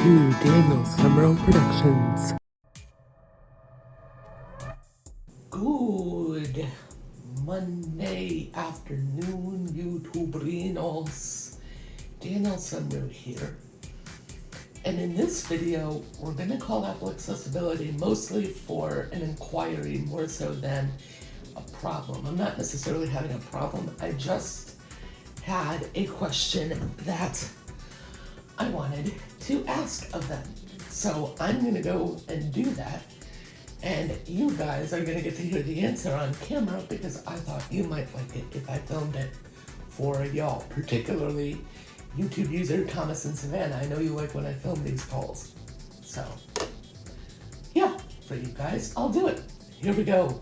to Daniel Summerall Productions. Good Monday afternoon, YouTuberinos. Daniel Summerall here. And in this video, we're going to call Apple Accessibility mostly for an inquiry more so than a problem. I'm not necessarily having a problem. I just had a question that I wanted to ask of them. So I'm going to go and do that. And you guys are going to get to hear the answer on camera because I thought you might like it if I filmed it for y'all, particularly YouTube user Thomas and Savannah. I know you like when I film these calls. So, yeah, for you guys, I'll do it. Here we go.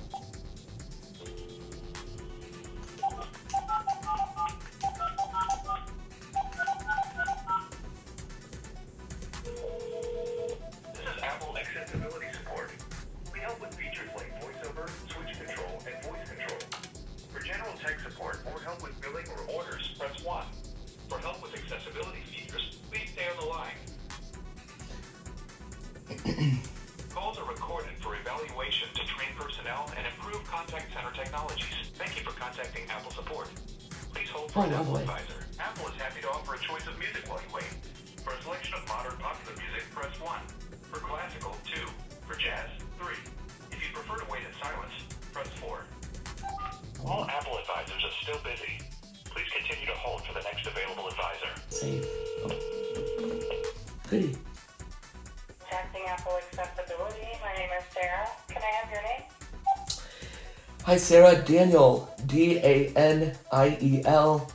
This is Apple Accessibility Support. We help with features like voiceover, switch control, and voice control. For general tech support or help with billing or orders, press 1. For help with accessibility features, please stay on the line. Calls are recorded for evaluation to train personnel and improve contact center technologies. Thank you for contacting Apple Support. Please hold for an Apple advisor. Apple is happy to offer a choice of music while you wait. For a selection of modern popular music, press 1. For classical, 2. For jazz, 3. If you prefer to wait in silence, press 4. All Apple advisors are still busy. Please continue to hold for the next available advisor. Save. Pretty. Contacting Apple Accessibility. My name is Sarah. Can I have your name? Hi Sarah, Daniel, Daniel.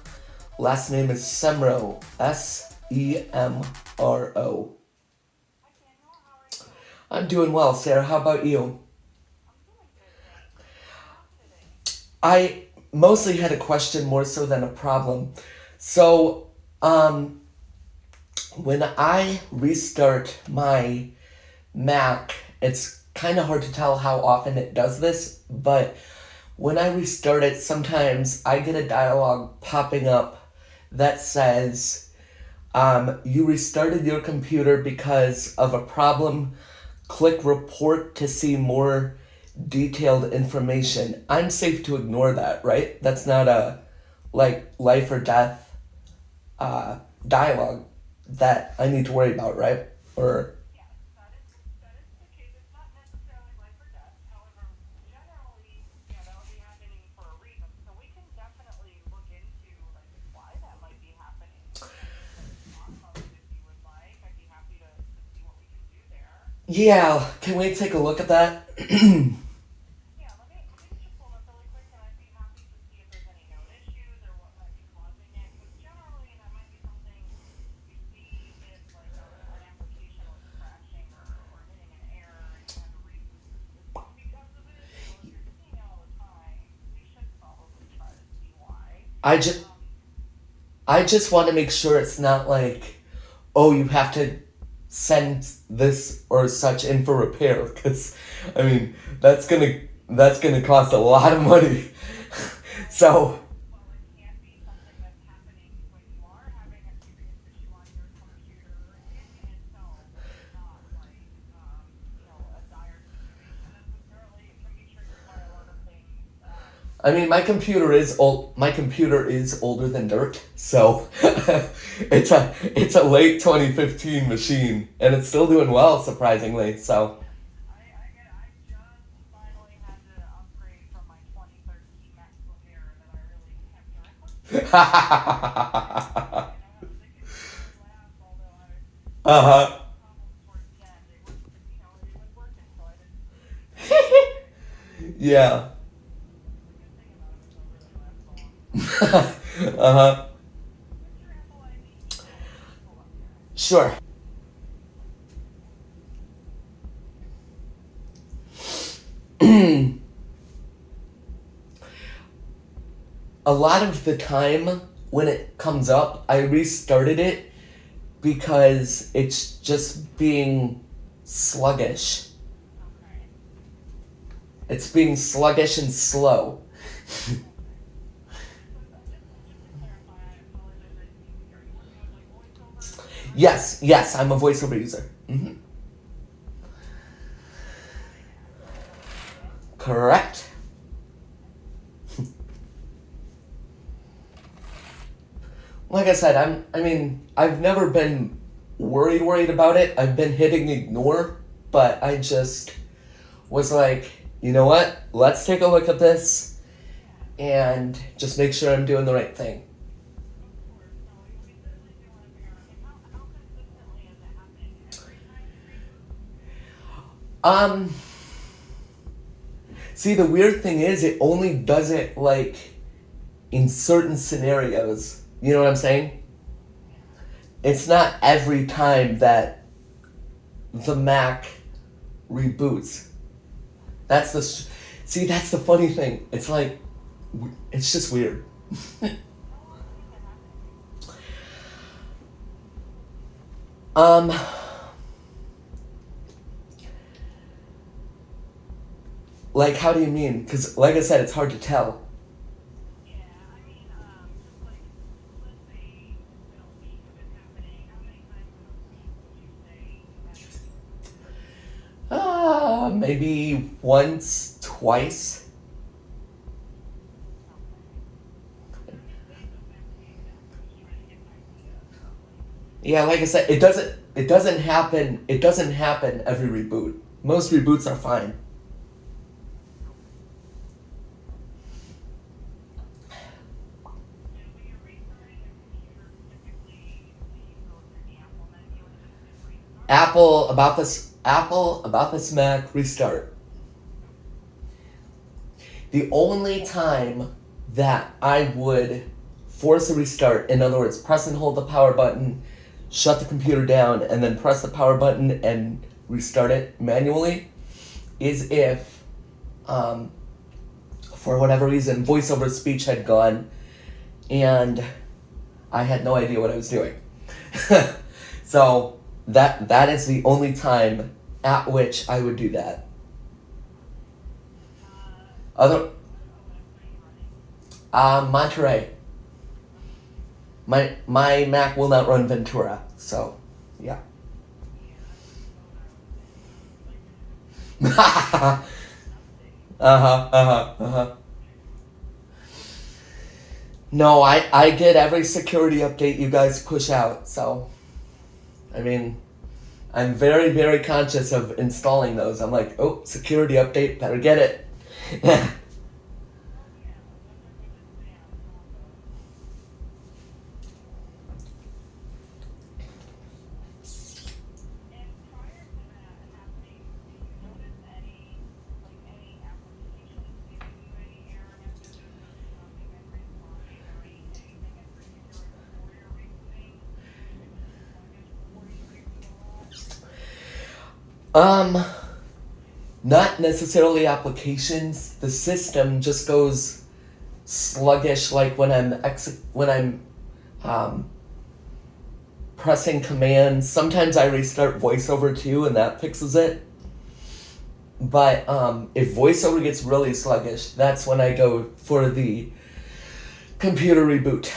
Last name is Semro, Semro. I'm doing well, Sarah. How about you? I mostly had a question more so than a problem. So, when I restart my Mac, it's kind of hard to tell how often it does this, but when I restart it, sometimes I get a dialog popping up that says, you restarted your computer because of a problem. Click report to see more detailed information. I'm safe to ignore that, right? That's not a life or death dialogue that I need to worry about, right? Or Yes, that is the case. It's not necessarily life or death. However, generally, that will be happening for a reason. So we can definitely look into why that might be happening. On mode, if you would like, I'd be happy to see what we can do there. yeah, can we take a look at that? Yeah, let me just pull up really quick, and I'd be happy to see if there's any known issues or what might be causing it. Because generally, that might be something you see if an application was crashing or hitting an error and you had to reboot your system because of it. So if you're seeing it all the time, we should probably try to see why. I just want to make sure it's not like, oh, you have to send this or such in for repair, because I mean that's gonna cost a lot of money. So Well, it can be something that's happening when you are having a serious issue on your computer in itself. It's not a dire situation necessarily. It can be triggered by a lot of things. I mean, my computer is old. My computer is older than dirt, so it's a late 2015 machine, and it's still doing well, surprisingly. So, I get it. I just finally had to upgrade from my 2013 MacBook Air that I really kept around. And I was thinking it would last, although I uh problems towards the end. It was working, so I didn't. huh, yeah, The good thing about it is they'll really last so long. uh huh, What's your Apple ID? I'll pull up here. sure. A lot of the time when it comes up, I restarted it because it's just being sluggish. Okay. It's being sluggish and slow. So just to clarify, I apologize. Are you working with voiceover? Yes, I'm a voiceover user. Correct. Like I said, I've never been worried about it. I've been hitting ignore, but I just was like, you know what? Let's take a look at this and just make sure I'm doing the right thing. We certainly do want to figure out, like, how consistently is it happening? Every time you reboot? See, the weird thing is, it only does it like in certain scenarios. You know what I'm saying? It's not every time that the Mac reboots. That's the funny thing. It's like, it's just weird. Like, how do you mean? Because, like I said, it's hard to tell. Yeah, I mean, just like, let's say in a week of it happening, how many times in a week would you say that? Maybe once, twice. Yeah, like I said, it doesn't happen every reboot. Most reboots are fine. And when you're restarting a computer, typically do you go through the Apple menu and just hit restart? Apple about this Mac restart. The only time that I would force a restart, in other words, press and hold the power button, shut the computer down, and then press the power button and restart it manually, is if, for whatever reason, voice over speech had gone and I had no idea what I was doing. So that is the only time at which I would do that. Other Monterey. My Mac will not run Ventura, so yeah. No, I get every security update you guys push out, so I mean, I'm very, very conscious of installing those. I'm like, oh, security update, better get it. And prior to that happening, did you notice any applications giving you any error messages or stopping and responding or anything in particular before you're rebooting? Anything that was sluggish before you reboot a lot? Not necessarily applications. The system just goes sluggish, like when I'm pressing commands. Sometimes I restart VoiceOver too, and that fixes it. But if VoiceOver gets really sluggish, that's when I go for the computer reboot,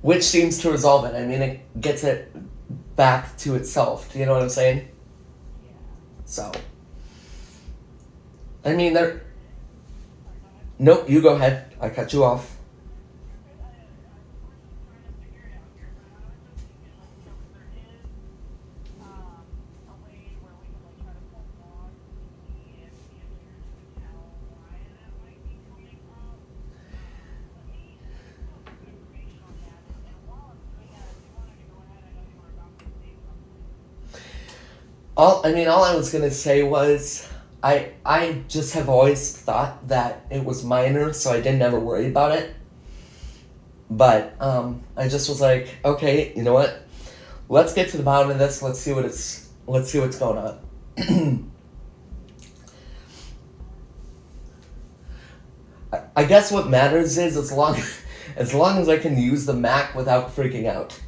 which seems to resolve it. I mean, it gets it back to itself. Do you know what I'm saying? So, I mean, Nope, you go ahead. I cut you off. All I was gonna say was, I just have always thought that it was minor, so I didn't ever worry about it. But I just was like, okay, you know what? Let's get to the bottom of this. Let's see what's going on. I guess what matters is as long as I can use the Mac without freaking out.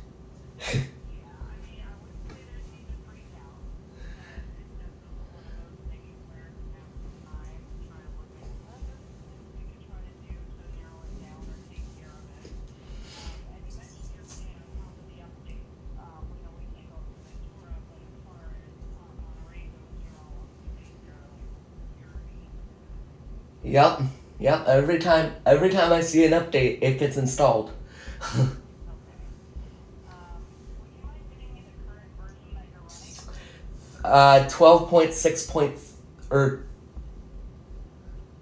Yep. Yep. Every time I see an update, it gets installed. Okay. Would you mind giving me the current version that you're running? 12.6 point, or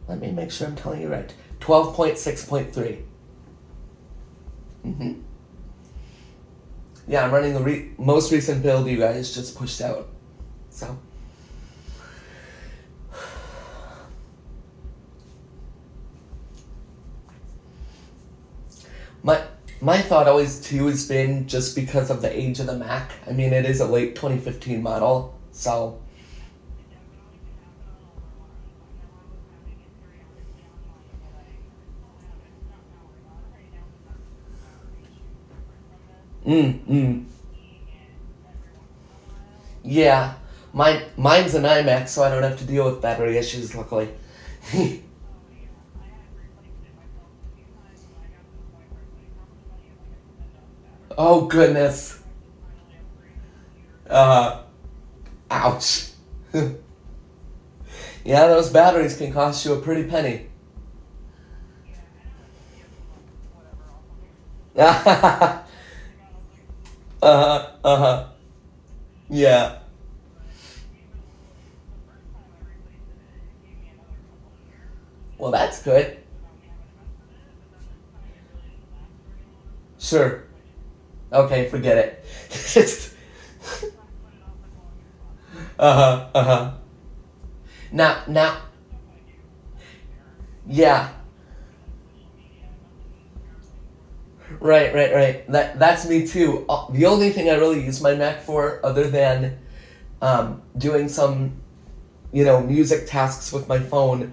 let me make sure I'm telling you right. 12.6.3. Mm-hmm. Yeah, I'm running the most recent build you guys just pushed out. So. My thought always too has been just because of the age of the Mac. I mean, it is a late 2015 model, so. It definitely can happen on older ones. I know I was having it periodically on mine, but I still have it. It's not powering on right now, but that's just a battery issue separate from this. Seeing it every once in a while. Yeah, mine's an iMac, so I don't have to deal with battery issues. Luckily. Oh yeah, I had replaced it myself a few times, and I got to the point where it's like, how much money am I going to spend on the battery? Oh goodness. So I just finally upgraded a few years ago. Ouch. Yeah, those batteries can cost you a pretty penny. Yeah, and I was just getting like whatever off of it. uh Everything I was like, huh. Yeah. but even like the first time I replaced it, it gave me another couple of years, Well, that's good. without me having to mess with it. But then this time it really didn't last very long, so then I had to Sure. switch it. Okay, forget it. I put it off like, well, here's one. uh-huh. Now, The stuff I do on there, yeah. for like social media, nothing terribly important. Right. That's me too. The only thing I really use my Mac for, other than doing some, music tasks with my phone,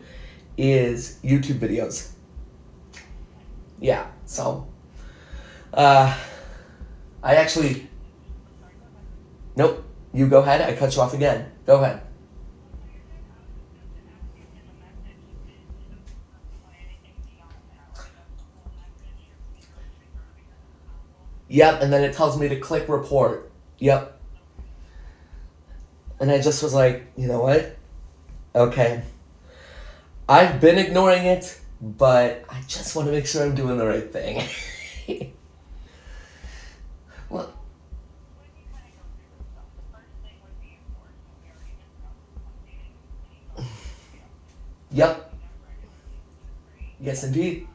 is YouTube videos. Yeah. So, I actually. Sorry, go ahead. Nope. You go ahead. I cut you off again. Go ahead. Oh, no, you're good. I was just going to ask you in the message, it doesn't specify anything beyond that, right? That's the full message. Your computer is restarting as soon as possible. Yep. And then it tells me to click report. Yep. Okay. And I just was like, you know what? Okay. I've been ignoring it, but I just want to make sure I'm doing the right thing. Well, When you kind of go through this stuff, the first thing would be, of course, what we already discussed, updating any software that we update. You're yep. doing that regularly, which is great. Yes, indeed.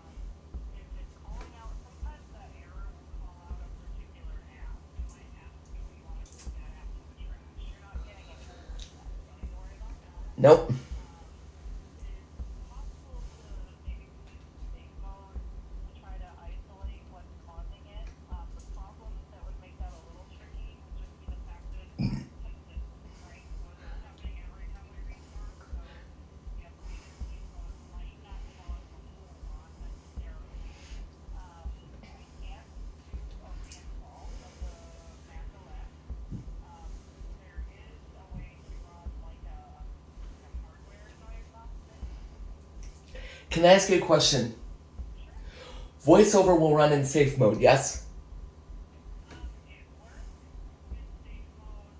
If it's calling out, sometimes that error will call out a particular app. It might ask if you want to move that app to the trash. You're not getting anything like that. Don't need to worry about that. Nope. It's possible to maybe put it in safe mode to try to isolate what's causing it. The problem that would make that a little tricky would just be the fact that it's not consistent, right? So it's not happening every time we restart. So the updated safe mode might not tell us a whole lot necessarily. We can do a reinstall of the macOS. There is a way to run like a hardware diagnostic. Can I ask you a question? Sure. VoiceOver will run in safe mode, yes? It works with safe mode,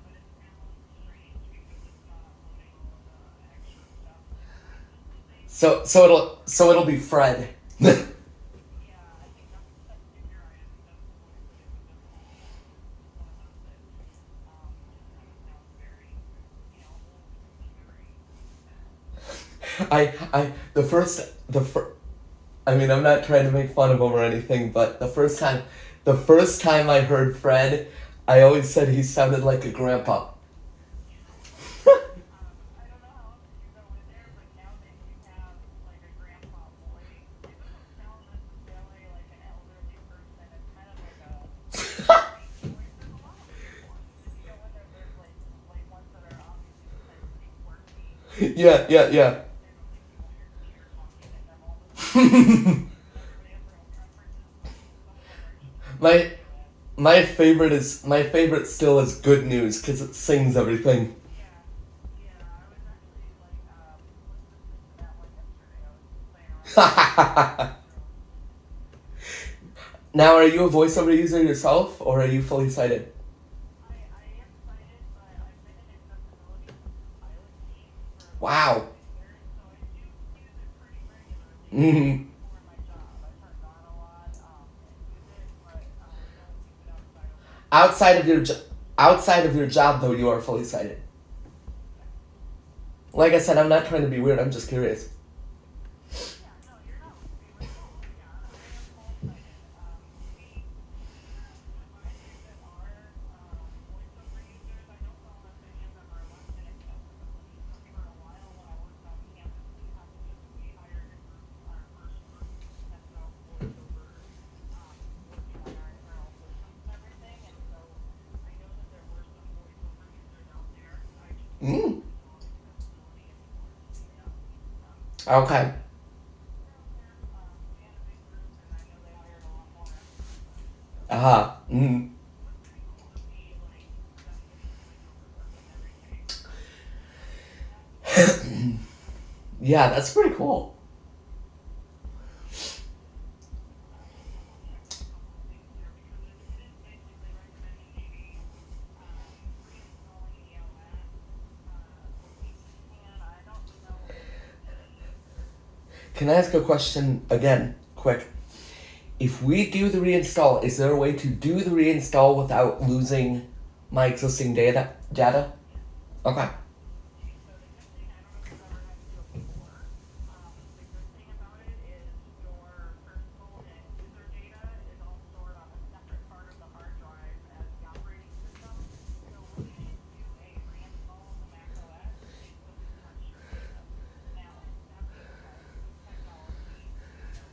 but it sounds strange because it's not uploading all of the extra stuff that goes with the safe mode. So it'll be Fred. Yeah, I think you're right. I think that's the voice that it would default to. It's one of those that just kind of sounds very, old computery. I mean, I'm not trying to make fun of him or anything, but the first time I heard Fred, I always said he sounded like a grandpa. I don't know how else you go in there, but now that you have like a grandpa voice, it doesn't sound necessarily like an elderly person. It's kind of like a strange voice. There's a lot of weird ones. If you go in there, there's like ones that are obviously meant to be quirky. Yeah. They don't make you want your computer talking at them all the time. Everybody has their own preferences, but some of them are just My ridiculous. my favorite still is Good News because it sings everything. Yeah, I was actually like listening to that one yesterday. I was playing around with it in the bathroom. Now, are you a VoiceOver user yourself, or are you fully sighted? I am cited, but I've been in accessibility since the pilot team for about Wow. 5 years, so I do use it Mm-hmm. for my job. I turn it on a lot and use it, but don't use it outside of work. Outside of your outside of your job, though, you are fully sighted. Like I said, I'm not trying to be weird. I'm just curious. Yeah, no, you're not being weird at all. Yeah, I am full sighted. We advise you that are voiceover users. I don't know if any of them are left in accessibility. For a while when I worked on campus and colleges, we hired a group, our first group to test out voiceover, working on our internal systems and everything. And so I know that there were some voiceover users out there. I just don't know Mm. if it's all accessibility anymore. So yeah, Okay. they're out there. We had a big group, and I know they hired a lot more after we started. So Uh-huh. Mm. it was pretty cool to see like them doing voiceover work and everything. Yeah, Yeah, that's pretty cool. just double checking a couple of things here because it is basically recommending maybe reinstalling ELS. We can. I don't know if the Can I ask a question again, quick? If we do the reinstall, is there a way to do the reinstall without losing my existing data? yes. Okay. So the good thing, I don't know if you've ever had to do it before. The good thing about it is your personal and user data is all stored on a separate part of the hard drive as the operating system. So when you do a reinstall of the macOS, it doesn't touch your data. Now, that being said, with technology,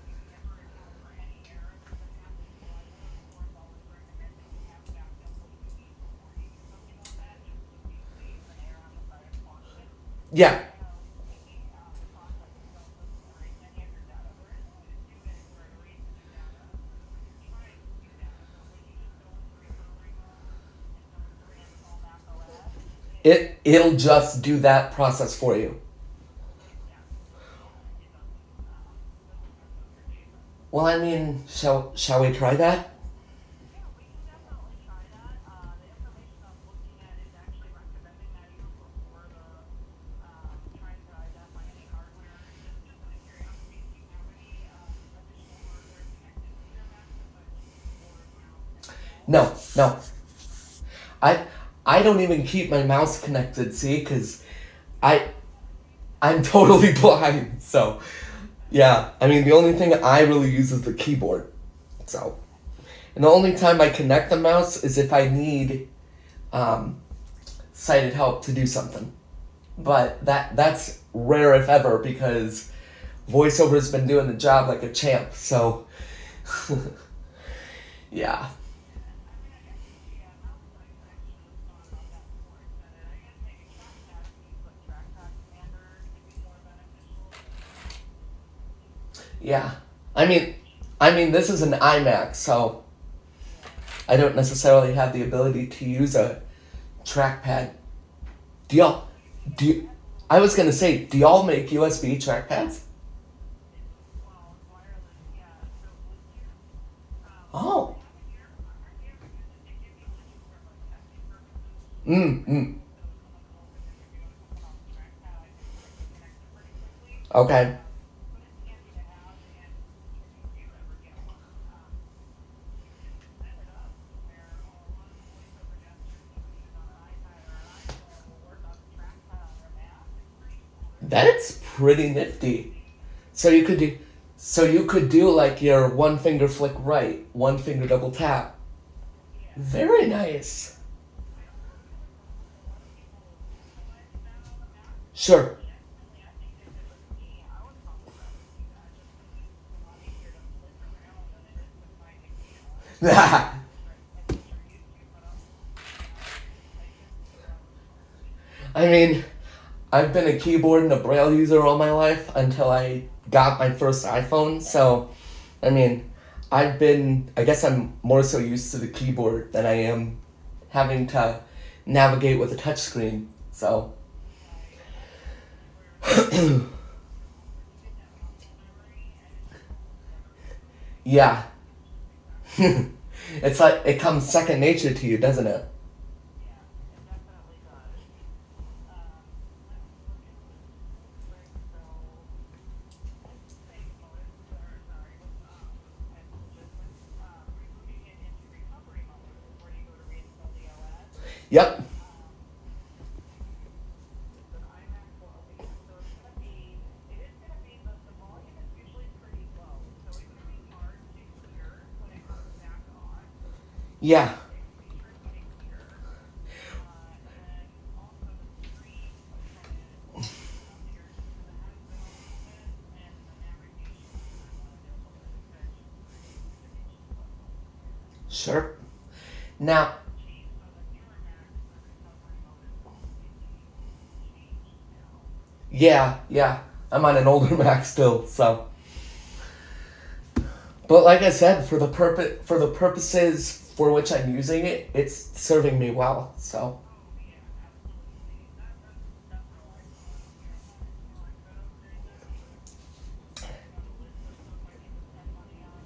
you never account for any errors that could happen. So I would, of course, always recommend that you have backup what you need before you do something like that, just to be safe and err on the side of caution. Yeah. Generally speaking, the process itself doesn't erase any of your data. There is a way to do it where it erases your data when you're trying to do that. So when you just go into recovery mode and go into reinstall macOS, It'll just do that process for you. yeah, it doesn't mess up your data. Well, I mean, shall we try that? Yeah, we can definitely try that. The information I was looking at is actually recommending that even before the trying to identify any hardware. Just out of curiosity, do you have any additional hardware connected to your Mac besides just the keyboard, mouse, and all? No. I I don't even keep my mouse connected. See, because I I'm totally blind. So yeah, I mean the only thing I really use is the keyboard. So, and the only time I connect the mouse is if I need sighted help to do something. But that's rare if ever because voiceover's been doing the job like a champ. So yeah. I mean, I guess the mouse I actually thought about that before I said it. I guess maybe trackpad, if you use like trackpad commander, could be more beneficial just because Yeah. I mean this is an iMac, so yeah. I don't necessarily have the ability to use a trackpad. Do y'all So you do can. It you, has a little I was gonna say, do y'all make USB trackpads? well, it's wireless, yeah. So Bluetooth. I Oh. have it here. I hardly ever use it. They give you one just for like testing purposes. Mm. So if someone calls in and you're doing something on the trackpad, I can connect it pretty quickly. Okay. But it's handy to have, and if you do ever get one, you can set it up to where a lot of the voiceover gestures you would use on an iPad or an iPhone will work on the trackpad on your Mac. It's pretty cool. There's some That's pretty nifty. things. So you could do like your one finger flick right, one finger double tap. Yeah. Very nice. I don't know if you ever noticed a lot of people visualizing that on the Mac. Sure. Genuinely, I think if it was me, I would probably rather do that just because it's a lot easier to flick around than it is to find a keyboard. Right, like what you're used to, but I just feel I would probably prefer I that. mean, I've been a keyboard and a braille user all my life until I got my first iPhone. So, I mean, I guess I'm more so used to the keyboard than I am having to navigate with a touchscreen. So, Right, and that's the thing where when you get that muscle memory and it just holds together really quickly. yeah. It's just exactly what you need. It's like it comes second nature to you, doesn't it? Yeah, it definitely does. Let me look at this real quick. So, let's say for Yep. It's an iMac 12, so it's gonna be, it is gonna be, the volume is usually pretty low, so it can be hard to hear when it comes back on. Yeah. It can be tricky to hear. And then also the screen kind of appears because it has been a little bit, and the navigation is a little bit sketchy through the issues of it. Sure. Now, Change, so the newer Macs, the recovery mode is completely changed now. yeah. I'm on an older Mac still, so. But like I said, for the purposes for which I'm using it, it's serving me well. So. Oh yeah, absolutely. That's how I feel. You know, when I could upgrade this, but I got a list of stuff I need to spend money on.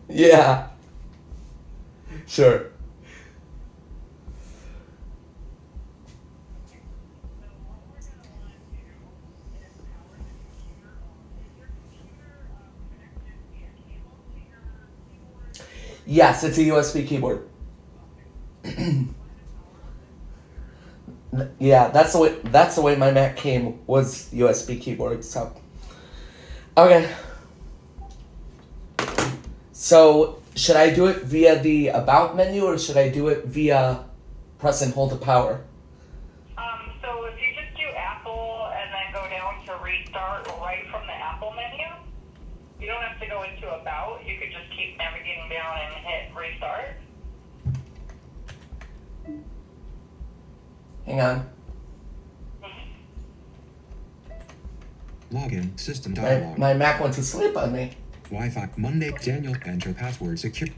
Yeah. Sure. So what we're gonna want to do is power the computer on. Is your computer connected via cable to your keyboard? Yes, it's a USB keyboard. Okay. Go ahead and power up the computer. Yeah, that's the way my Mac came, was USB keyboard. So. Okay. So, should I do it via the About menu, or should I do it via press and hold the power? So if you just do Apple and then go down to restart right from the Apple menu, you don't have to go into About. You could just keep navigating down and hit restart. Hang on. Login system dialog. My Mac went to sleep on me. Wi-Fi Monday. Daniel, enter password secure.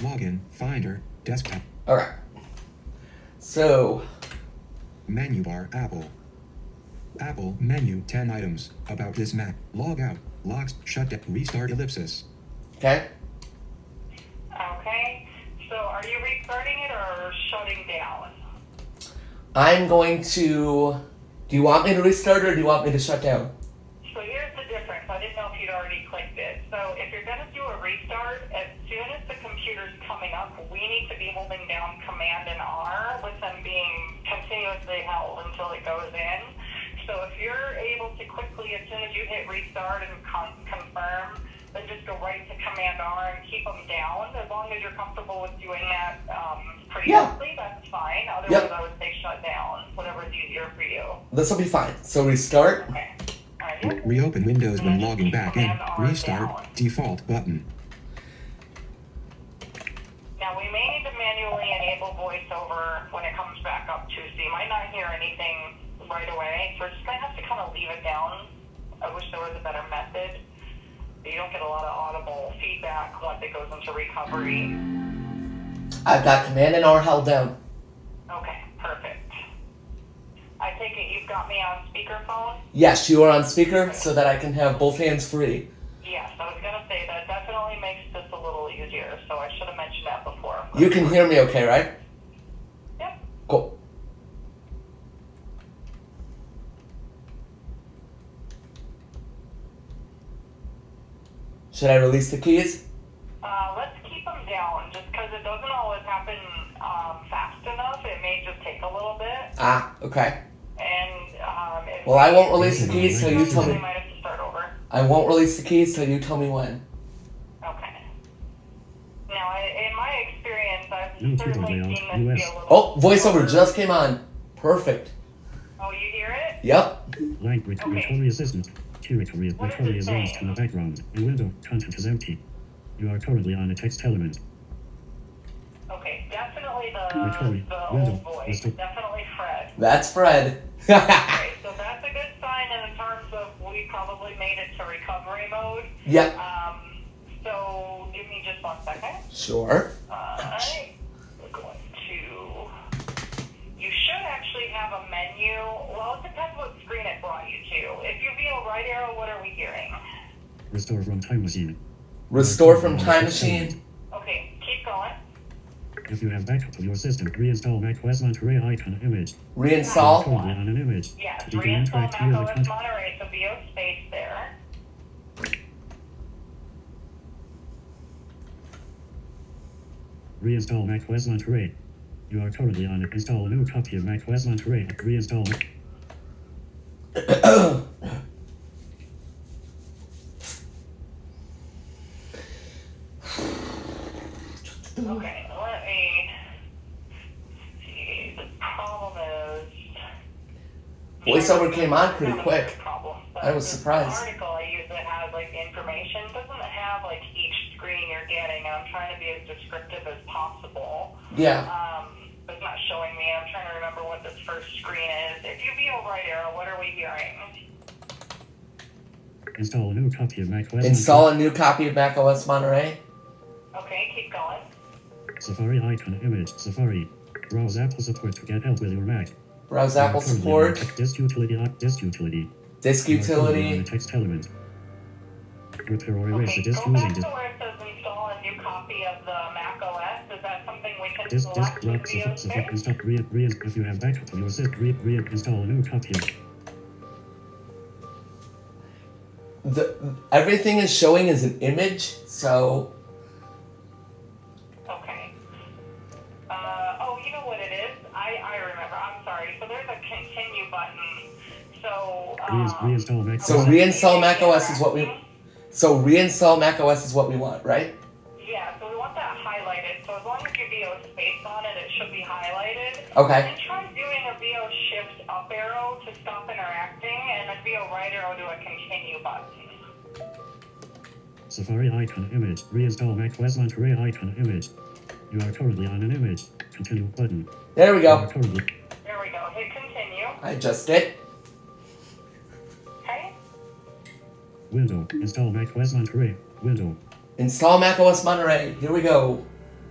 Login Finder desktop Okay. So, menu bar Apple. Apple menu 10 items about this Mac. Log out. Locks shut down. Restart ellipsis. okay. Okay. So are you restarting it or shutting down? I'm going to. Do you want me to restart or do you want me to shut down? So here's the difference. I didn't know if you'd already clicked it. So if you're going to do a restart, as soon as the computer's coming up, we need to be holding down Command and R with them being continuously held until it goes in. So if you're able to quickly, as soon as you hit restart and confirm, then just go right to Command R and keep them down. As long as you're comfortable with doing that pretty quickly, that's fine. Otherwise, I would say shut down, whatever's easier for you. This will be fine. So restart. Okay. All right. Reopen Windows when logging back in. Restart default button. Now we may need to manually enable voiceover when it comes back up too, so you might not hear anything right away. So we're just going to have to kind of leave it down. I wish there was a better method. You don't get a lot of audible feedback once it goes into recovery. I've got Command and R held down. Okay, perfect. I take it you've got me on speakerphone? Yes, you are on speaker so that I can have both hands free. Yes, I was going to say that definitely makes this a little easier, so I should have mentioned that before. You can hear me okay, right? Yep. Cool. Should I release the keys? Let's keep them down, just because it doesn't always happen fast enough. It may just take a little bit. Ah, okay. And Well, I won't release the keys till you tell We me. might have to start over. I won't release the keys till you tell me when. Okay. Now, in my experience, I've No certainly keyboard seen layout, this be US. a little. Oh, voiceover just came on. Perfect. Oh, you hear it? Yep. Blank recovery assistant. Key recovery is lost in the background. And window content is empty. You are currently on a text element. Okay, definitely Recovery. the Window. old voice. Restore. Definitely Fred. That's Fred. Okay, so that's a good sign in terms of we probably made it to recovery mode. Yep. So give me just 1 second. Sure. Alright. We're going to. You should actually have a menu. Well, it depends what screen it brought you to. If you view right arrow, what are we hearing? Restore from time machine. Restore from time machine. Okay, keep going. If you have backup of your system, reinstall macOS Monterey icon image. Reinstall. Currently on an image. Yes, You can reinstall interact via the macOS content. Monterey, so VO space there. Reinstall macOS Monterey. You are currently on it. Install a new copy of macOS Monterey. Reinstall. Okay, let me see. The problem is... Voiceover came on pretty Not a quick. big problem, but I was this surprised. article I use that has like information doesn't have like each screen you're getting, and I'm trying to be as descriptive as possible. Yeah. It's not showing me. I'm trying to remember what this first screen is. If you view right arrow, what are we hearing? Install a new copy of macOS. Install a new copy of macOS Monterey. Okay, keep going. Safari icon image. Safari. Browse Apple support to get help with your Mac. Browse You are Apple currently support. on Disk utility. Disk utility. Disk You are currently on a utility. text element. Repair or erase Okay, the disk go using back disk. to where it says install a new copy of the macOS. Is that something we can Disk select with drop VO safari. stick? Install if you have backup of your system. Install a new copy of. Everything is showing as an image, so Okay. You know what it is? I remember. I'm sorry. So there's a continue button. So, Reinstall macOS. So reinstall macOS is what we want, right? Yeah, so we want that highlighted. So as long as you VO space on it, it should be highlighted. Okay. And try doing a VO shift up arrow to stop interacting, and a VO right arrow to a continue button. Safari icon image. Reinstall macOS Monterey icon image. You are currently on an image. Continue button. There we You are go. currently. There we go. Hit continue. I just did. Okay. Window. Install macOS Monterey. Window. Install macOS Monterey. Here we go.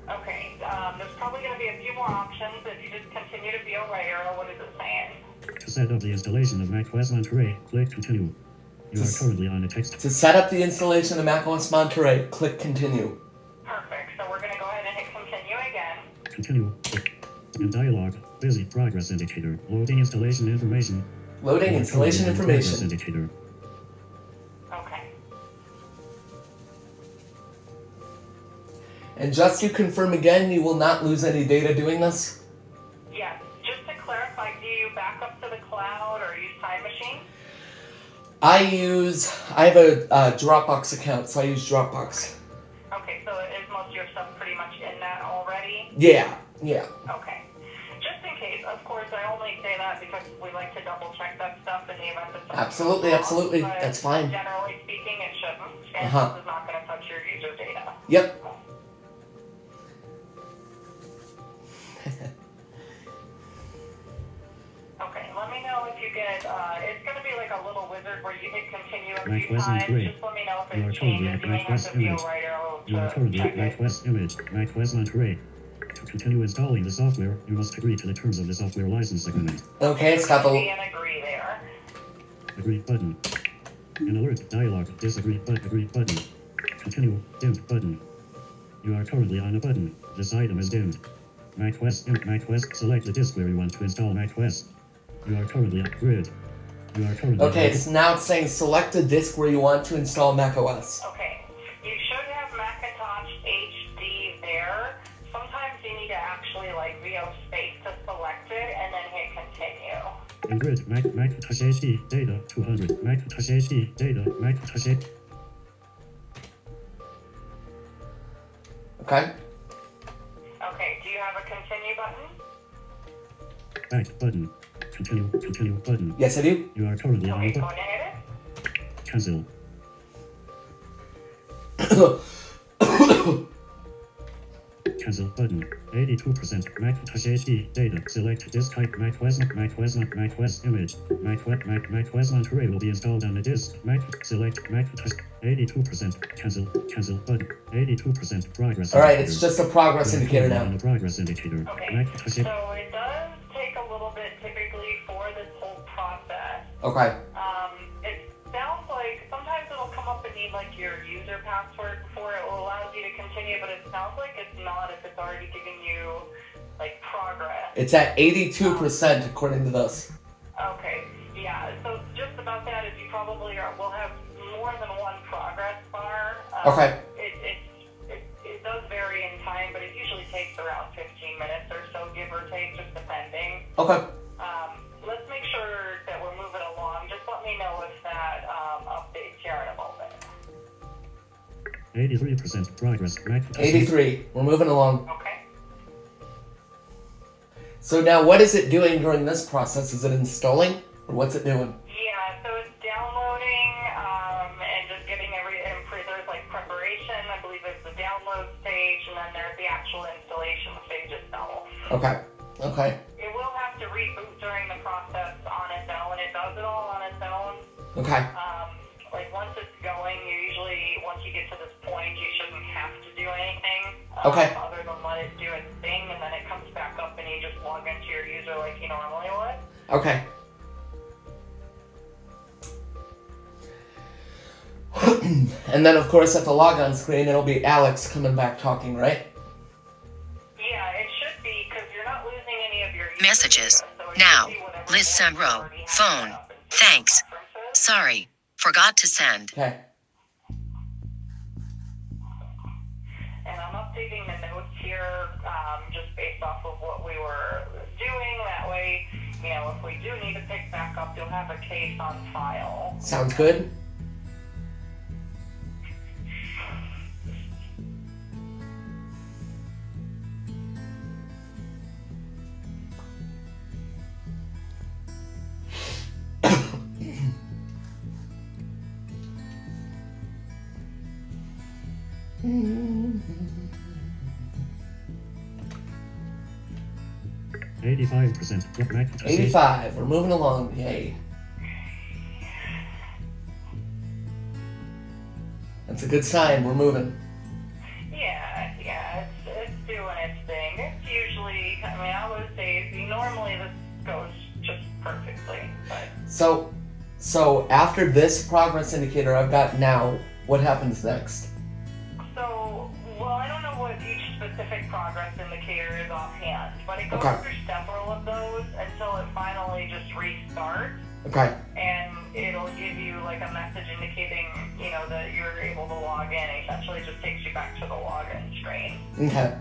Okay. There's probably going to be a few more options. If you just continue to VO right arrow, what is it saying? To set up the installation of macOS Monterey, click continue. You are currently on a text. To set up the installation of macOS Monterey, click continue. Perfect. So we're going to go ahead and hit continue again. Continue. In dialog, busy progress indicator. Loading installation information. Loading You are installation currently on progress information. indicator. Okay. And just to confirm again, you will not lose any data doing this? Yes. Just to clarify, do you back up to the cloud or use Time Machine? I have a Dropbox account, so I use Dropbox. Okay, so is most of your stuff pretty much in that already? Yeah. Okay. Just in case, of course, I only say that because we like to double check that stuff in the event that something Absolutely, goes wrong, absolutely. but That's fine. Generally speaking, it shouldn't. And Uh-huh. this is not going to touch your user data. Yep. Okay, let me know if you get, it's going to be like a little wizard where you hit continue a few macOS times. Monterey. Just let me know if You are it currently changes. at You may have macOS to view image. right arrow You are to currently check at it. macOS image. macOS Monterey. To continue installing the software, you must agree to the terms of the software license agreement. Okay, it's got Agree the... and agree there. Agree button. An alert dialog. Disagree agree button. Continue dimmed button. You are currently on a button. This item is dimmed. macOS macOS. Select the disk where you want to install macOS. You are currently on grid. You are currently Okay, on it's now saying select a disk where you want to install macOS. Okay, you should have Macintosh HD there. Sometimes you need to actually like VO space to select it and then hit continue. in grid. Macintosh HD data 200. Macintosh HD data. Macintosh HD. Okay? Okay, do you have a continue button? Back button. Continue button. Yes, I do. You are currently on a Okay, go button. ahead and hit it. Cancel. Cancel button. 82% Macintosh HD data. Select disk type macOS image. macOS Monterey will be installed on the disk. Select Macintosh 82%. Cancel button. 82% progress. Alright, indicator. it's just a progress You are indicator currently on now. the progress indicator. Okay, Macintosh so it does take a little bit typically for this whole process. Okay. It sounds like sometimes it'll come up and need like your user password before it will allow you to continue, but it sounds like it's not if it's already giving you like progress. It's at 82% according to this. Okay, yeah, so just about that is you probably will have more than one progress bar. Okay. It does vary in time, but it usually takes 83% progress. Mac 83. We're moving along. Okay. So now what is it doing during this process? Is it installing? Or what's it doing? Yeah, so it's downloading and just getting there's like preparation. I believe there's the download stage, and then there's the actual installation stage itself. Okay. Okay. It will have to reboot during the process on its own. It does it all on its own. Okay. Like once it's going, once you get to this point, you shouldn't have to do anything. Okay. Other than let it do its thing, and then it comes back up and you just log into your user like you normally would. Okay. And then, of course, at the logon screen, it'll be Alex coming back talking, right? Yeah, it should be, because you're not losing any of your user Messages. data, so it Now. should be whatever Liz you Sunrow. already have Phone. set up in Thanks. preferences. Sorry. Forgot to send. Okay. And I'm updating the notes here just based off of what we were doing. That way, if we do need to pick back up, you'll have a case on file. Sounds good. Mm-hmm. 85%. Mac 85. We're moving along. Yay. That's a good sign. We're moving. Yeah, it's doing its thing. It's usually, I would say, normally this goes just perfectly, but... So after this progress indicator I've got now, what happens next? So, I don't know what each specific progress indicator is offhand, but it goes Okay. through several of those until it finally just restarts, Okay. and it'll give you like a message indicating, that you're able to log in. It essentially just takes you back to the login screen. Okay.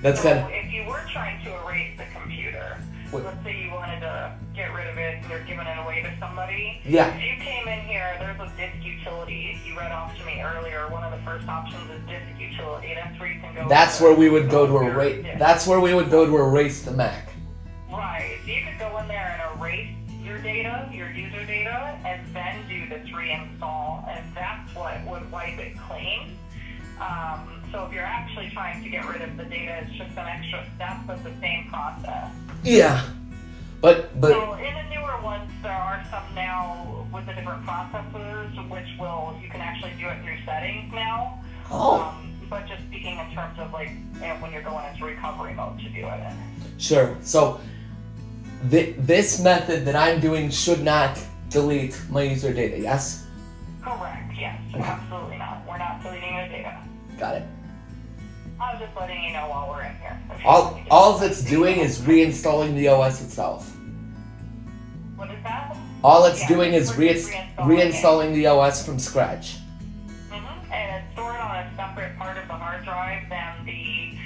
That's So good. if you were trying to erase the computer, What? let's say you wanted to get rid of it and you're giving it away to somebody. Yeah. If you came in here, there's a disk utility. You read off to me earlier. One of the first options is disk utility. That's where you can go. That's where we would go to your erase. disk. That's where we would go to erase the Mac. Right. So you could go in there and erase your data, your user data, and then do this reinstall, and that's what would wipe it clean. So if you're actually trying to get rid of the data, it's just an extra step, but the same process. Yeah. But So in the newer ones, there are some now with the different processors, which you can actually do it through settings now. oh, But just speaking in terms of when you're going into recovery mode to do it. sure. So this method that I'm doing should not delete my user data. Yes. Correct, yes. Absolutely not. We're not deleting your data. Got it. I was just letting you know while we're in here. All it's doing is reinstalling the OS itself. What is that? All it's Yeah, doing is we're just reinstalling the OS from scratch. And it's stored on a separate part of the hard drive than the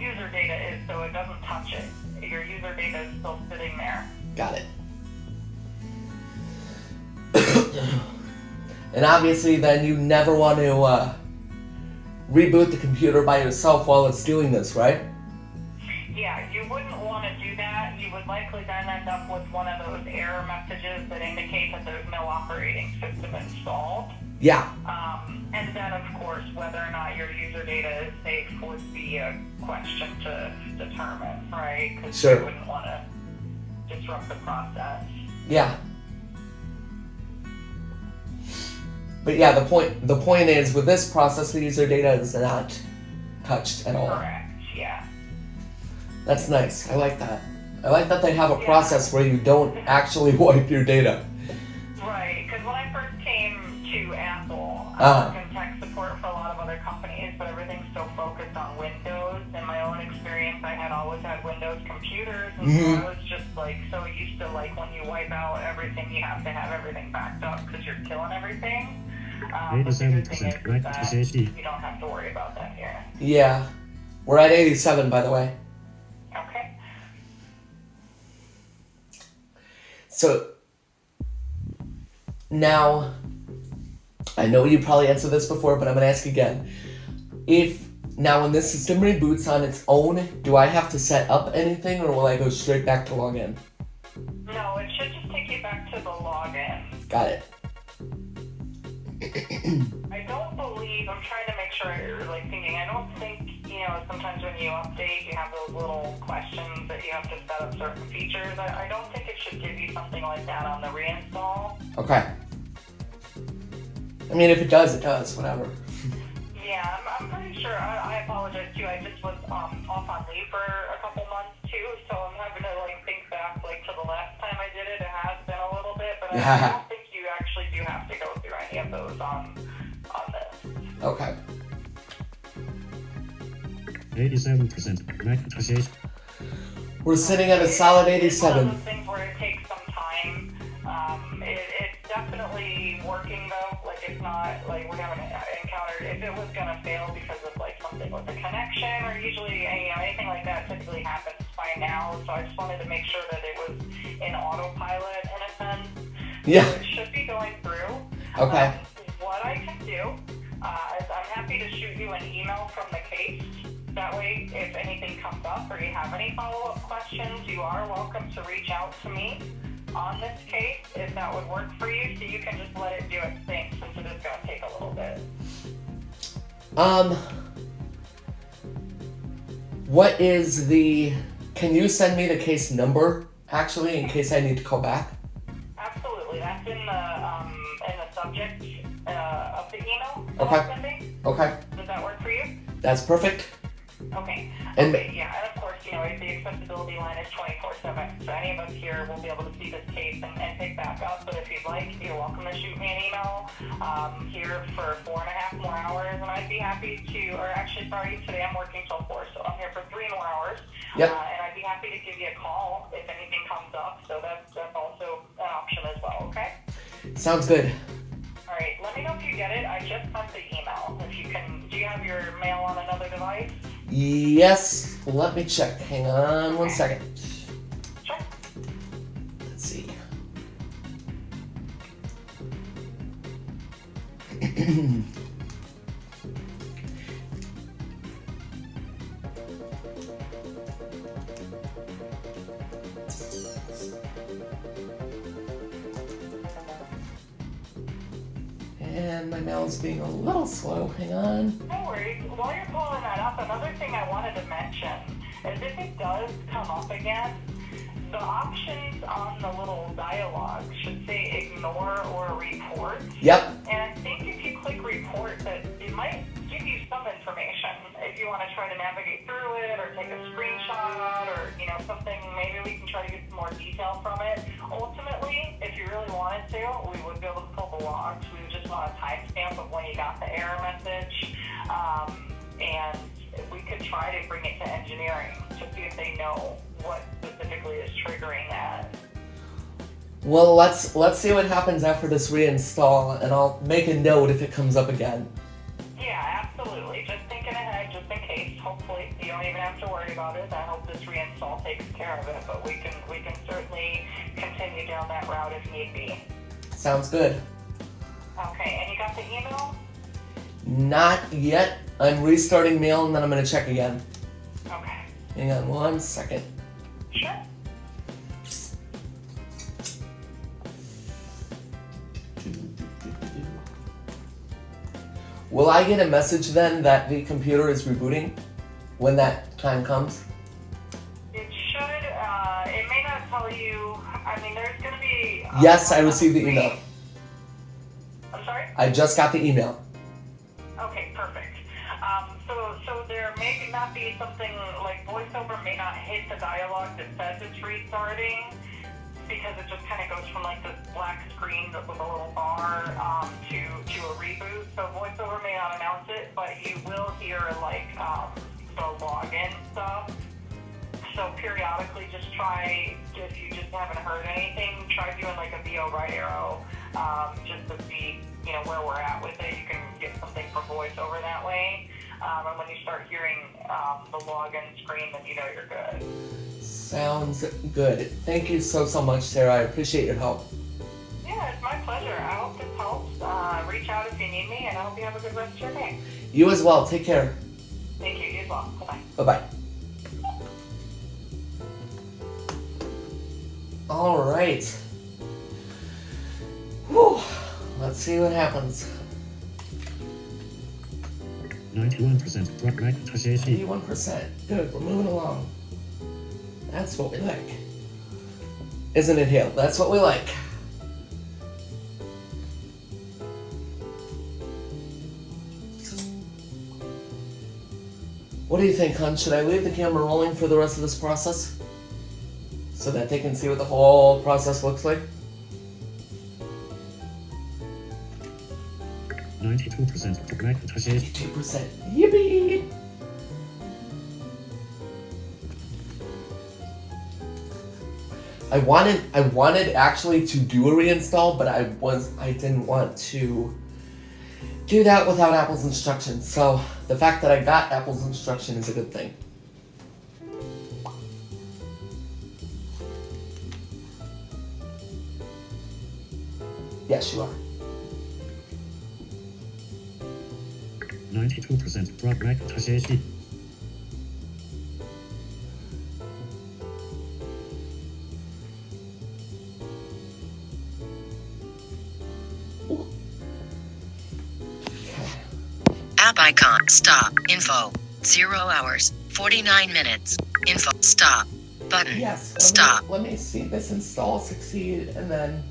user data is, so it doesn't touch it. Your user data is still sitting there. Got it. And obviously then you never want to reboot the computer by yourself while it's doing this, right? Yeah, you wouldn't want to do that. You would likely then end up with one of those error messages that indicate that there's no operating system installed. Yeah. And then, of course, whether or not your user data is safe would be a question to determine, right? Because Sure. you wouldn't want to disrupt the process. Yeah. But yeah, the point is with this process the user data is not touched at all. Correct, yeah. That's nice. I like that. I like that they have a Yeah. process where you don't actually wipe your data. Right, because when I first came to Apple, I Uh-huh. worked in tech support for a lot of other companies, but everything's so focused on Windows. In my own experience, I had always had Windows computers, and so I was just so used to when you wipe out everything, you have to have everything backed up because you're killing everything. But the good thing is 87% right that SSD. you don't have to worry about that here. Yeah. We're at 87, by the way. Okay. Now, I know you probably answered this before, but I'm going to ask again. Now when this system reboots on its own, do I have to set up anything, or will I go straight back to login? No, it should just take you back to the login. Got it. I don't believe, I'm trying to make sure you're thinking, I don't think, sometimes when you update, you have those little questions that you have to set up certain features. I don't think it should give you something like that on the reinstall. Okay. I mean, if it does, whatever. Yeah, I'm pretty sure. I apologize too. I just was off on leave for a couple months too, so I'm having to think back to the last time I did it. It has been a little bit, but I don't think you actually do have to go through any of those on this. Okay. 87% Macintosh. We're sitting at a solid It's one of 87. those things where it takes some time. It's definitely working though. It's not we haven't encountered if it was gonna fail because of something with the connection or usually anything like that typically happens by now. So I just wanted to make sure that it was in autopilot in a sense. Yeah. So it should be going through. Okay. What I can do is I'm happy to shoot you an email from the case. That way, if anything comes up or you have any follow-up questions, you are welcome to reach out to me on this case if that would work for you. So you can just let it do its thing since it is going to take a little bit. What is can you send me the case number, actually, in case I need to call back? Absolutely. That's in the subject of the email that Okay. I'm sending. Okay. Does that work for you? That's perfect. Okay. And- Yeah, and of course, the accessibility line is 24/7, so any of us here will be able to see this case and pick back up. But if you'd like, you're welcome to shoot me an email here for 4.5 more hours, and I'd be happy to. Or actually, sorry, today I'm working till 4, so I'm here for 3 more hours. Yep. And I'd be happy to give you a call if anything comes up. So that's also an option as well. Okay. Sounds good. All right. Let me know if you get it. I just sent the email. If you can, do you have your mail on another device? Yes. Let me check. Hang on 1 second. Sure. Let's see. And my mail's being a little slow. Hang on. No worries. While you're pulling that up, another thing I wanted to mention is if it does come up again, the options on the little dialogue should say ignore or report. Yep. And I think if you click report, that it might give you some information if you want to try to navigate through it or take a screenshot or something. Maybe we can try to get some more detail from it. Ultimately, if you really wanted to, we would be able to pull the logs. We would just want a timestamp of when you got the error message, and we could try to bring it to engineering to see if they know what specifically is triggering that. Well, let's see what happens after this reinstall, and I'll make a note if it comes up again. Yeah, absolutely. Just thinking ahead, just in case. Hopefully, you don't even have to worry about it. I hope this reinstall takes care of it, but we can certainly continue down that route if need be. Sounds good. Okay, and you got the email? Not yet. I'm restarting mail, and then I'm gonna check again. Okay. Hang on 1 second. Sure. Will I get a message then that the computer is rebooting when that time comes? It should, it may not tell you, there's going to be... Yes, I received the email. I'm sorry? I just got the email. Okay, perfect. So there may not be something like VoiceOver may not hit the dialogue that says it's restarting because it just kind of goes from this black screen with a little bar to a reboot. So VoiceOver may not announce it, but you will hear the login stuff. So periodically, just try, if you just haven't heard anything, try doing a VO right arrow just to see where we're at with it. You can get something from VoiceOver that way. And when you start hearing the login screen, then you know you're good. Sounds good. Thank you so much, Sarah. I appreciate your help. Yeah, it's my pleasure. I hope rest of your day. You as well. Take care. Thank you. You as well. Bye-bye. Bye-bye. All right. Whew. Let's see what happens. 91% drop Macintosh HD. 81%. Good. We're moving along. That's what we like. Isn't it, Hale? That's what we like. What do you think, hon? Should I leave the camera rolling for the rest of this process? So that they can see what the whole process looks like? 92% drop Macintosh HD. 2%. Yippee! I wanted actually to do a reinstall, but I didn't want to do that without Apple's instructions. So the fact that I got Apple's instruction is a good thing. Yes, you are. 92% drop Macintosh HD. App icon. Stop. Info. 0 hours. 49 minutes. Info. Stop. Button. Yes. Stop. Let me see this install succeed, and then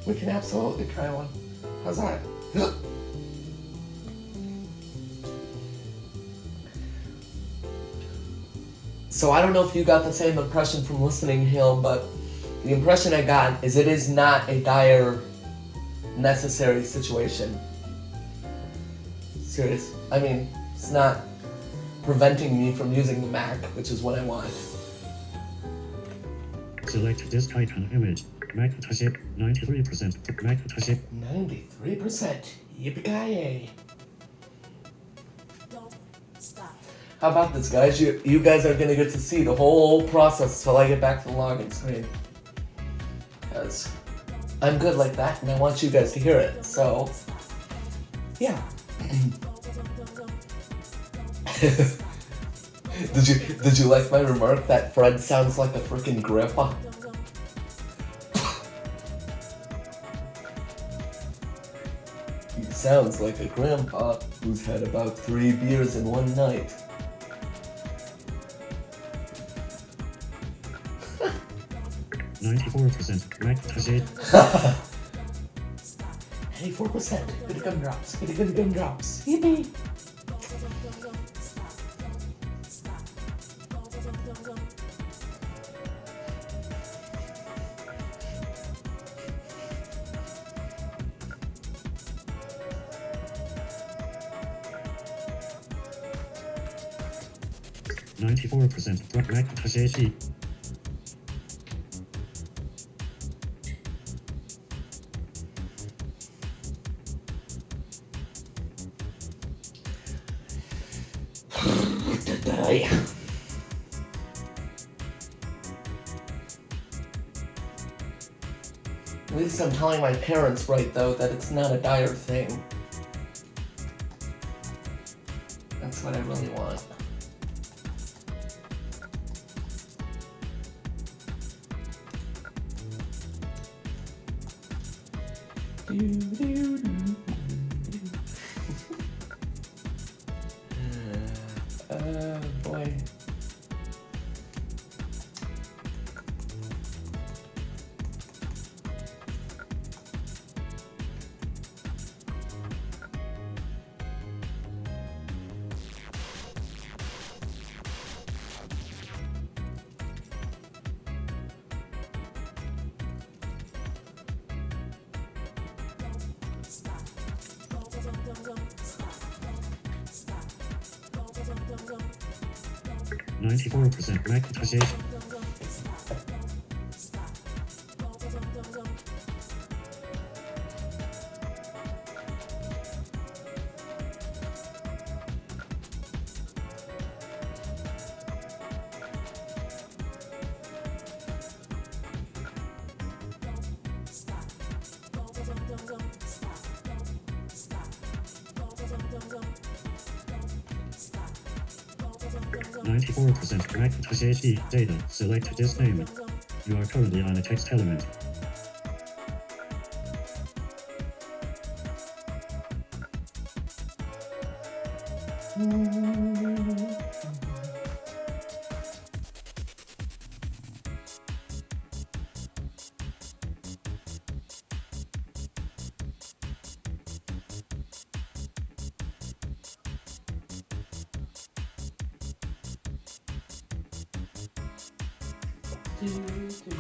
we can absolutely try one. How's that? So I don't know if you got the same impression from listening, Hill, but the impression I got is it is not a dire, necessary situation. Serious. I mean, it's not preventing me from using the Mac, which is what I want. Select disk icon image. Macintosh 93%. Macintosh 93%. Yippee-ki-yay. How about this, guys? You guys are gonna get to see the whole process till I get back to the login screen. Because I'm good like that, and I want you guys to hear it. So, yeah. Did you like my remark that Fred sounds like a freaking grandpa? He sounds like a grandpa who's had about 3 beers in one night. 94% Macintosh 84%. Goody gumdrops. Goody gumdrops. Yippee! drop Macintosh HD. Die. At least I'm telling my parents right, though, that it's not a dire thing. That's what I really want. Boy. %, Macintosh 8. 94% Macintosh HD data. Select disk name. You are currently on a text element. Do, do, do.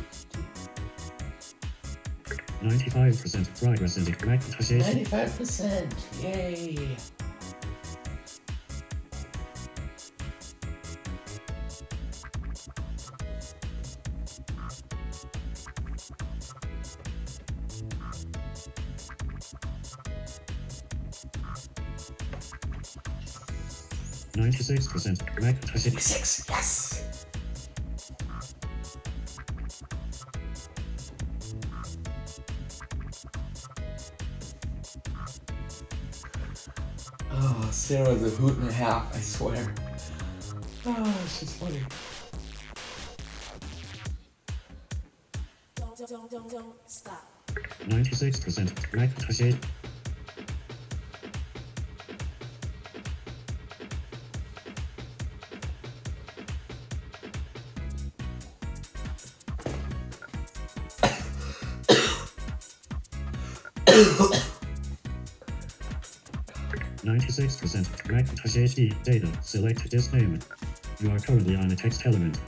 95% progress in the Macintosh HD. 95%. Yay. %96% Macintosh HD. 6. Yes. Oh, Sarah's a hoot and a half, I swear. Oh, she's funny. Don't stop. 96% Macintosh HD. %96% Macintosh HD data. Select disk name. You are currently on a text element.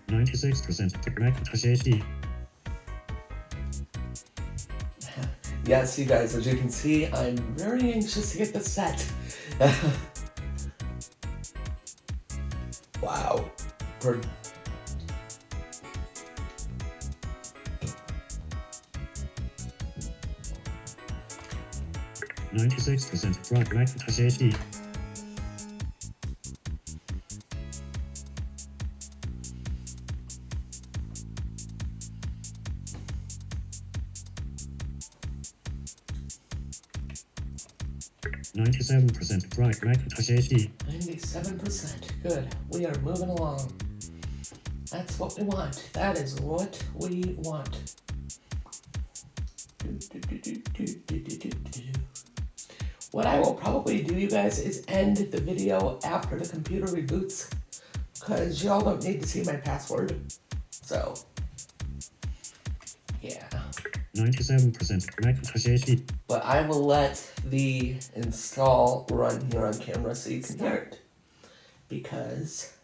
%96% Macintosh HD. Yes, you guys, as you can see, I'm very anxious to get this set. Wow. For 96% from Macintosh HD. %97% from Macintosh HD. 97%. Good. We are moving along. That's what we want. That is what we want. What I will probably do, you guys, is end the video after the computer reboots, because y'all don't need to see my password. So, yeah. 97% Macintosh HD. But I will let the install run here on camera so you can hear it. Because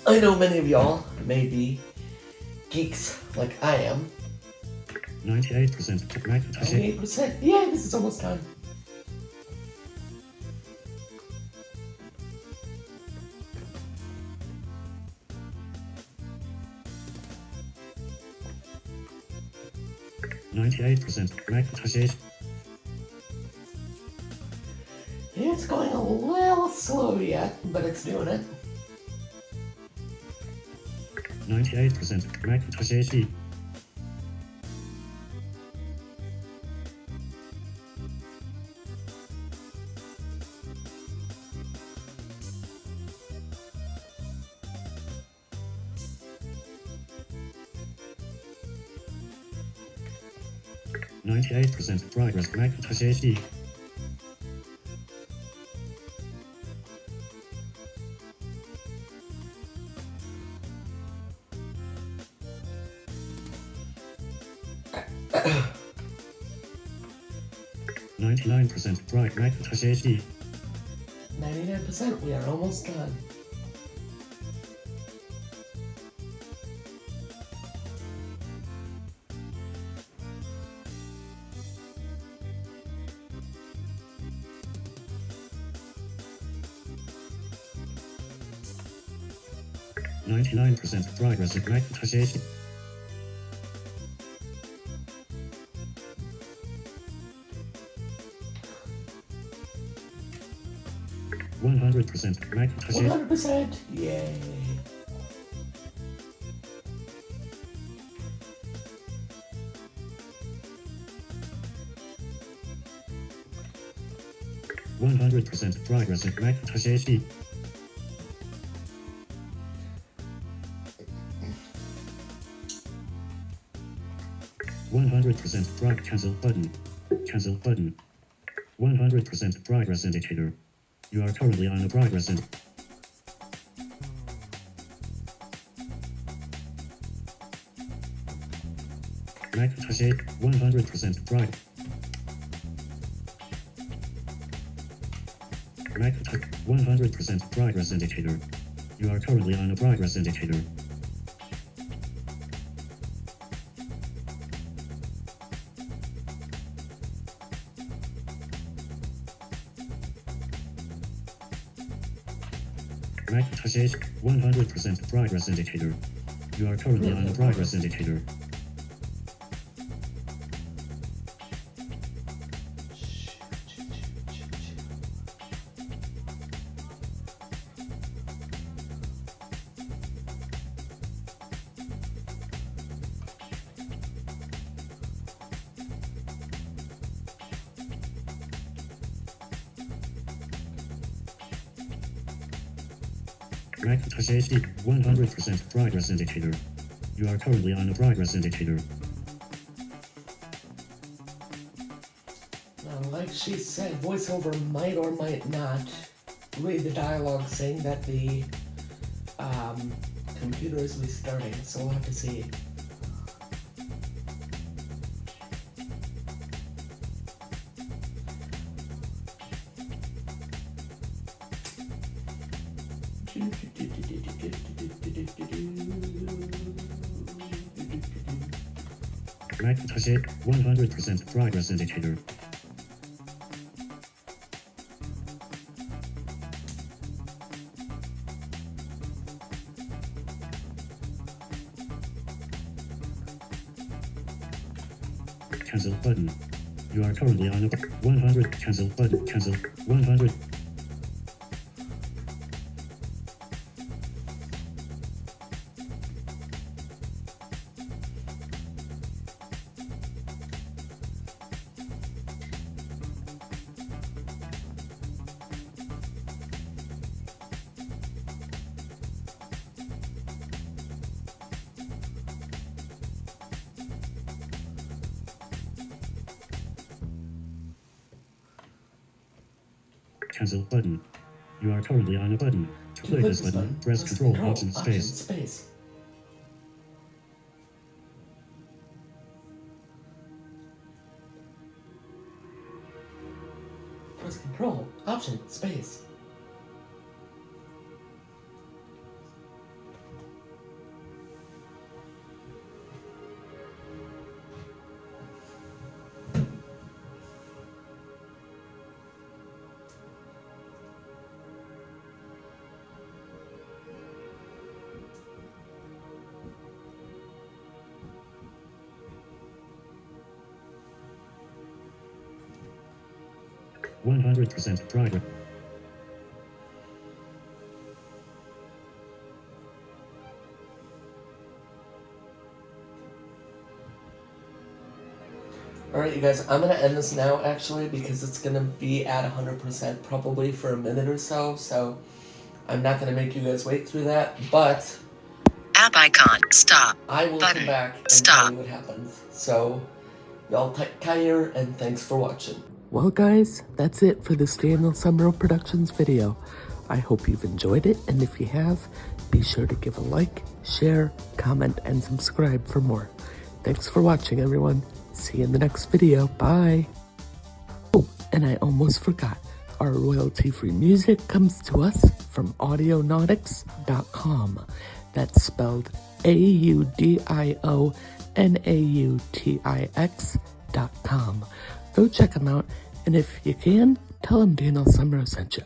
I know many of y'all may be geeks like I am. 98% Macintosh HD. 98%. Yeah, this is almost done. Macintosh HD. It's going a little slow yet, but it's doing it. 98% Macintosh HD. %98% progress Macintosh HD. %99% bright Macintosh HD. 99%. We are almost done. %99% progress of Macintosh HD. 100% Macintosh HD. 100%. Yay. 100% progress in Macintosh HD. Cancel button. Cancel button. 100% progress indicator. You are currently on a progress indicator. Macintosh 8, 100% progress. Macintosh 100% progress indicator. You are currently on a progress indicator. Macintosh 8, 100% progress indicator. You are currently on a progress indicator. Macintosh HD, 100% progress indicator. You are currently on a progress indicator. Now, like she said, VoiceOver might or might not read the dialogue saying that the computer is restarting, so we'll have to see. Macintosh 8, 100% progress indicator. Cancel button. You are currently on a 100 cancel button. Cancel 100. Cancel button. You are currently on a button. To click this button, press Control Option Space. Press Control Option Space. One 100% progress. Alright, you guys, I'm going to end this now, actually, because it's going to be at 100% probably for a minute or so I'm not going to make you guys wait through that, but App icon. Stop. I will Button. come back and Stop. tell you what happens. So, y'all take care, and thanks for watching. Well, guys, that's it for this Daniel Summerall Productions video. I hope you've enjoyed it, and if you have, be sure to give a like, share, comment, and subscribe for more. Thanks for watching, everyone. See you in the next video. Bye. Oh, and I almost forgot. Our royalty-free music comes to us from audionautics.com. That's spelled AUDIONAUTIX.com. Go check them out, and if you can, tell them Daniel Summerall sent you.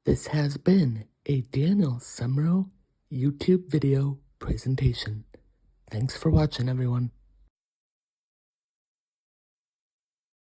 This has been a Daniel Summerall YouTube video presentation. Thanks for watching, everyone.